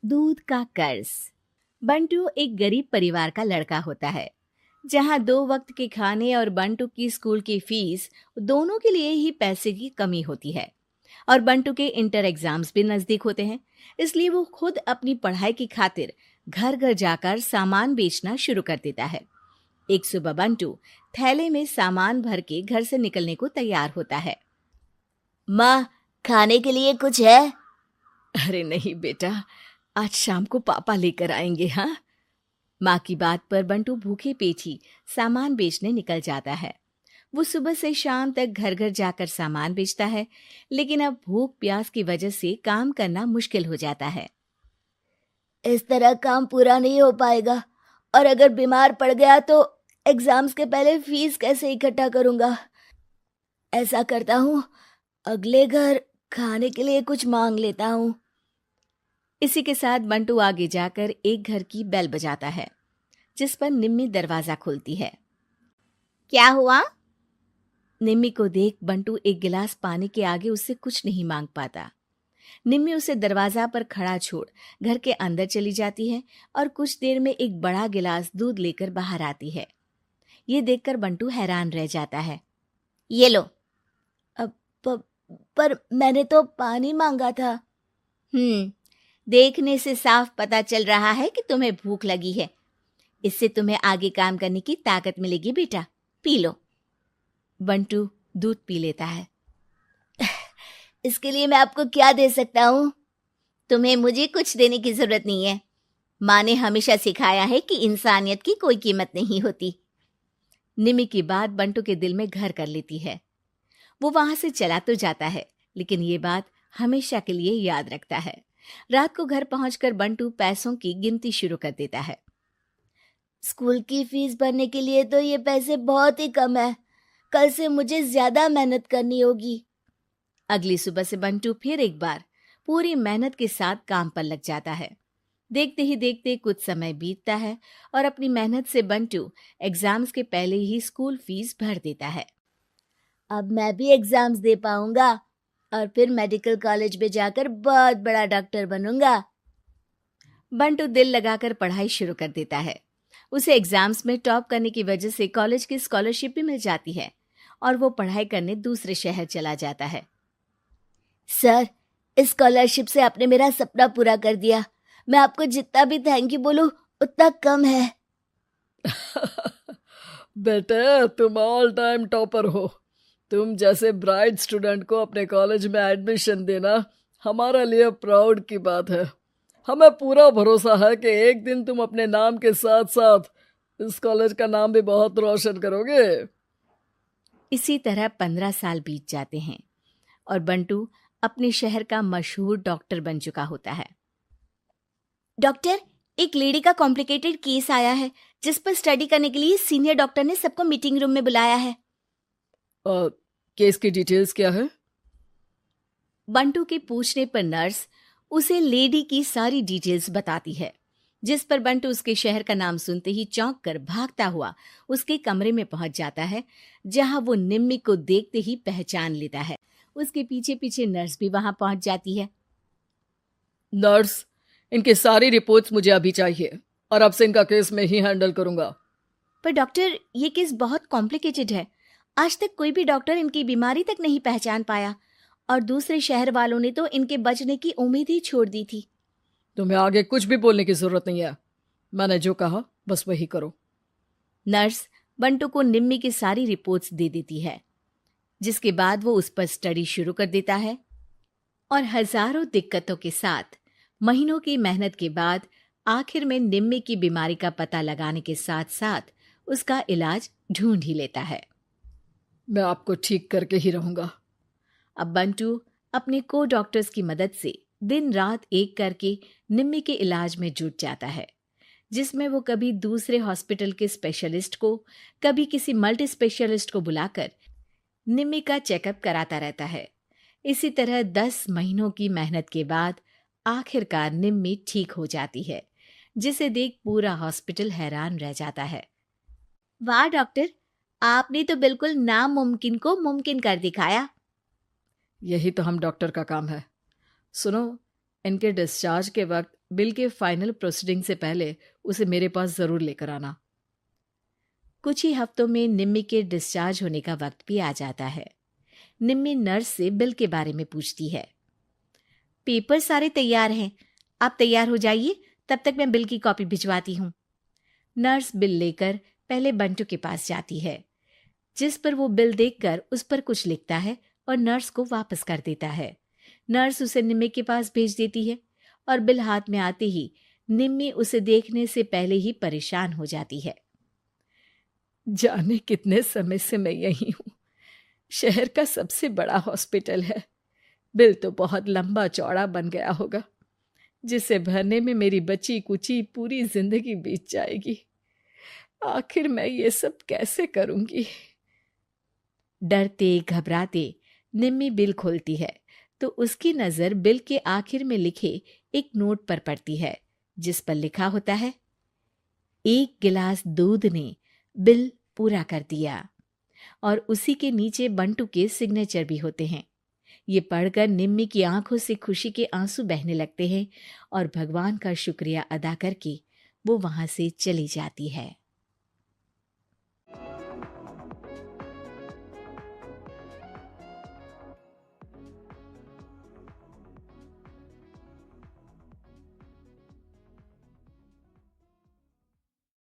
दूध का कर्ज। बंटू एक गरीब परिवार का लड़का होता है, जहां 2 वक्त के खाने और बंटू की स्कूल की फीस दोनों के लिए ही पैसे की कमी होती है। और बंटू के इंटर एग्जाम्स भी नजदीक होते हैं, इसलिए वो खुद अपनी पढ़ाई की खातिर घर घर जाकर सामान बेचना शुरू कर देता है। एक सुबह बंटू थैले में सामान भर के घर से निकलने को तैयार होता है। माँ, खाने के लिए कुछ है? अरे नहीं बेटा, आज शाम को पापा लेकर आएंगे। हाँ, माँ की बात पर बंटू भूखे पेट ही सामान बेचने निकल जाता है। वो सुबह से शाम तक घर घर जाकर सामान बेचता है, लेकिन अब भूख प्यास की वजह से काम करना मुश्किल हो जाता है। इस तरह काम पूरा नहीं हो पाएगा, और अगर बीमार पड़ गया तो एग्जाम्स के पहले फीस कैसे इकट्ठा करूंगा? ऐसा करता हूँ, अगले घर खाने के लिए कुछ मांग लेता हूँ। इसी के साथ बंटू आगे जाकर एक घर की बेल बजाता है, जिस पर निम्मी दरवाजा खोलती है। क्या हुआ? निम्मी को देख बंटू एक गिलास पानी के आगे उससे कुछ नहीं मांग पाता। निम्मी उसे दरवाजा पर खड़ा छोड़ घर के अंदर चली जाती है और कुछ देर में एक बड़ा गिलास दूध लेकर बाहर आती है। ये देखकर बंटू हैरान रह जाता है। ये लो। अब पर मैंने तो पानी मांगा था। देखने से साफ पता चल रहा है कि तुम्हें भूख लगी है। इससे तुम्हें आगे काम करने की ताकत मिलेगी बेटा, पी लो। बंटू दूध पी लेता है। इसके लिए मैं आपको क्या दे सकता हूँ? तुम्हें मुझे कुछ देने की जरूरत नहीं है। माँ ने हमेशा सिखाया है कि इंसानियत की कोई कीमत नहीं होती। निमी की बात बंटू के दिल में घर कर लेती है। वो वहां से चला तो जाता है, लेकिन ये बात हमेशा के लिए याद रखता है। रात को घर पहुंचकर बंटू पैसों की गिनती शुरू कर देता है। स्कूल की फीस भरने के लिए तो ये पैसे बहुत ही कम है। कल से मुझे ज्यादा मेहनत करनी होगी। अगली सुबह से बंटू फिर एक बार पूरी मेहनत के साथ काम पर लग जाता है। देखते ही देखते कुछ समय बीतता है और अपनी मेहनत से बंटू एग्जाम्स के पहले ही स्कूल फीस भर देता है। अब मैं भी एग्जाम्स दे पाऊंगा और फिर मेडिकल कॉलेज में जाकर बहुत बड़ा डॉक्टर बनूंगा। बंटू दिल लगाकर पढ़ाई शुरू कर देता है। उसे एग्जाम्स में टॉप करने की वजह से कॉलेज की स्कॉलरशिप भी मिल जाती है और वो पढ़ाई करने दूसरे शहर चला जाता है। सर, इस स्कॉलरशिप से आपने मेरा सपना पूरा कर दिया। मैं आपको जितना भी थैंक यू बोलूं उतना कम है। बेटे, तुम ऑल टाइम टॉपर हो। तुम जैसे ब्राइट स्टूडेंट को अपने कॉलेज में एडमिशन देना हमारे लिए प्राउड की बात है। हमें पूरा भरोसा है कि एक दिन तुम अपने नाम के साथ साथ इस कॉलेज का नाम भी बहुत रोशन करोगे। इसी तरह 15 साल बीत जाते हैं और बंटू अपने शहर का मशहूर डॉक्टर बन चुका होता है। डॉक्टर, एक लेडी का कॉम्प्लिकेटेड केस आया है, जिस पर स्टडी करने के लिए सीनियर डॉक्टर ने सबको मीटिंग रूम में बुलाया है। केस की डिटेल्स क्या है? बंटू के पूछने पर नर्स उसे लेडी की सारी डिटेल्स बताती है, जिस पर बंटू उसके शहर का नाम सुनते ही चौंक कर भागता हुआ उसके कमरे में पहुंच जाता है, जहां वो निम्मी को देखते ही पहचान लेता है। उसके पीछे पीछे नर्स भी वहां पहुंच जाती है। नर्स, इनकी सारी रिपोर्ट्स मुझे अभी चाहिए और अब से इनका केस मैं ही हैंडल करूंगा। पर डॉक्टर, ये केस बहुत कॉम्प्लिकेटेड है। आज तक कोई भी डॉक्टर इनकी बीमारी तक नहीं पहचान पाया और दूसरे शहर वालों ने तो इनके बचने की उम्मीद ही छोड़ दी थी। तुम्हें आगे कुछ भी बोलने की जरूरत नहीं है। मैंने जो कहा बस वही करो। नर्स बंटू को निम्मी की सारी रिपोर्ट्स दे देती है, जिसके बाद वो उस पर स्टडी शुरू कर देता है और हजारों दिक्कतों के साथ महीनों की मेहनत के बाद आखिर में निम्मी की बीमारी का पता लगाने के साथ साथ उसका इलाज ढूंढ ही लेता है। मैं आपको ठीक करके ही रहूंगा। अब बंटू अपने को डॉक्टर्स की मदद से दिन रात एक करके निम्मी के इलाज में जुट जाता है, जिसमें वो कभी दूसरे हॉस्पिटल के स्पेशलिस्ट को, कभी किसी मल्टी स्पेशलिस्ट को बुलाकर निम्मी का चेकअप कराता रहता है। इसी तरह 10 महीनों की मेहनत के बाद आखिरकार निम्मी ठीक हो जाती है, जिसे देख पूरा हॉस्पिटल हैरान रह जाता है। वाह डॉक्टर, आपने तो बिल्कुल नामुमकिन को मुमकिन कर दिखाया। यही तो हम डॉक्टर का काम है। सुनो, इनके डिस्चार्ज के वक्त बिल के फाइनल प्रोसीडिंग से पहले उसे मेरे पास जरूर लेकर आना। कुछ ही हफ्तों में निम्मी के डिस्चार्ज होने का वक्त भी आ जाता है। निम्मी नर्स से बिल के बारे में पूछती है। पेपर सारे तैयार हैं, आप तैयार हो जाइए, तब तक मैं बिल की कॉपी भिजवाती हूँ। नर्स बिल लेकर पहले बंटू के पास जाती है, जिस पर वो बिल देखकर उस पर कुछ लिखता है और नर्स को वापस कर देता है। नर्स उसे निम्मी के पास भेज देती है और बिल हाथ में आते ही निम्मी उसे देखने से पहले ही परेशान हो जाती है। जाने कितने समय से मैं यही हूँ। शहर का सबसे बड़ा हॉस्पिटल है। बिल तो बहुत लंबा चौड़ा बन गया होगा, जिसे भरने में मेरी बची कुची पूरी जिंदगी बीत जाएगी। आखिर मैं ये सब कैसे करूंगी? डरते घबराते निम्मी बिल खोलती है तो उसकी नजर बिल के आखिर में लिखे एक नोट पर पड़ती है, जिस पर लिखा होता है, 1 गिलास दूध ने बिल पूरा कर दिया। और उसी के नीचे बंटू के सिग्नेचर भी होते हैं। ये पढ़कर निम्मी की आंखों से खुशी के आंसू बहने लगते हैं और भगवान का शुक्रिया अदा करके वो वहां से चली जाती है।